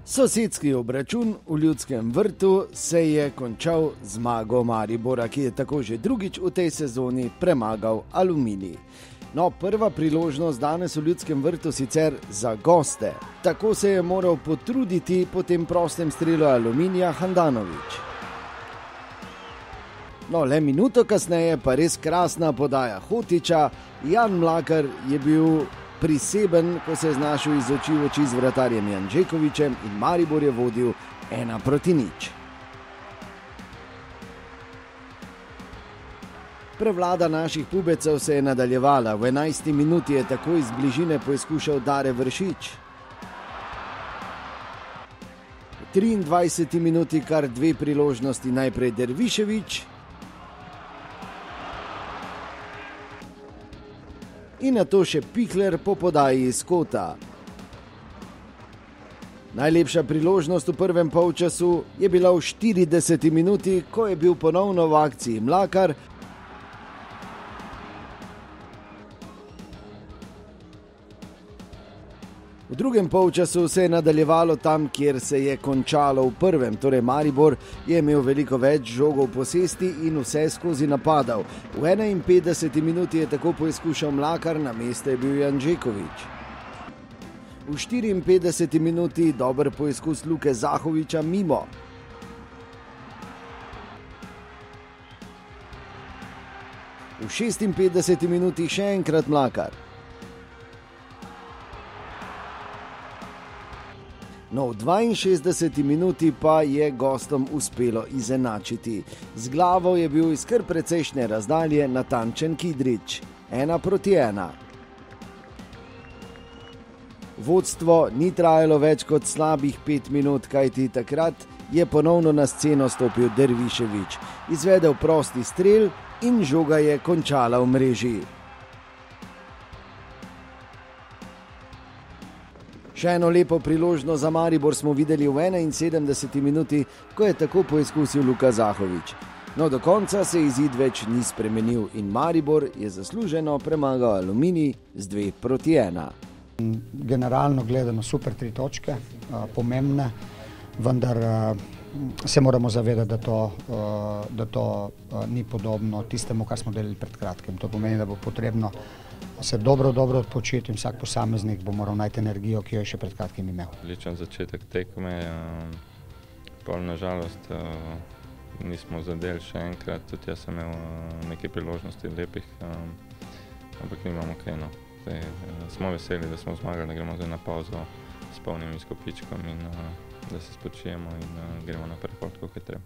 Sosedski obračun v Ljudskem vrtu se je končal z zmago Maribora, ki je tako že drugič v tej sezoni premagal Aluminij. No, prva priložnost danes v Ljudskem vrtu sicer za goste. Tako se je moral potruditi po tem prostem strelu Aluminija Handanović. No, le minuto kasneje pa res krasna podaja Hotića. Jan Mlakar je bil priseben, ko se je znašel iz oči v oči z vratarjem Janžekovićem in Maribor je vodil 1-0. Prevlada naših pubecev se je nadaljevala. V 11. minuti je tako iz bližine poizkušal Dare Vršič. V 23. minuti kar dve priložnosti, najprej Dervišević in nato še Pikler po podaji iz kota. Najlepša priložnost v prvem polčasu je bila v 40. minuti, ko je bil ponovno v akciji Mlakar. V drugem polčasu se je nadaljevalo tam, kjer se je končalo v prvem, torej Maribor je imel veliko več žogov v posesti in vse skozi napadal. V 51. minuti je tako poizkušal Mlakar, na mestu je bil Janžeković. V 54. minuti dober poizkus Luke Zahovića mimo. V 56. minuti še enkrat Mlakar. No, v 62. minuti pa je gostom uspelo izenačiti. Z glavo je bil iz kar precejšnje razdalje natančen Kidrič. 1-1. Vodstvo ni trajalo več kot slabih 5 minut, kajti takrat je ponovno na sceno stopil Dervišević. Izvedel prosti strel in žoga je končala v mreži. Še eno lepo priložnost za Maribor smo videli v 71. minuti, ko je tako poizkusil Luka Zahović. No, do konca se izid več ni spremenil in Maribor je zasluženo premagal Aluminij z 2-1. Generalno gledano super 3 točke, pomembne, vendar se moramo zavedati, da to ni podobno tistemu, kar smo delali pred kratkim. To pomeni, da bo potrebno se dobro odpočiti in vsak posameznik bo moral najti energijo, ki jo je še pred kratkim imel. Odličen začetek tekme, pol nažalost nismo zadeli še enkrat, tudi jaz sem imel nekaj priložnosti lepih, ampak nimamo kaj, no. Smo veseli, da smo zmagali, da gremo zdaj na pauzo s polnim izkupičkom in da se spočijemo in gremo naprej, kot je treba.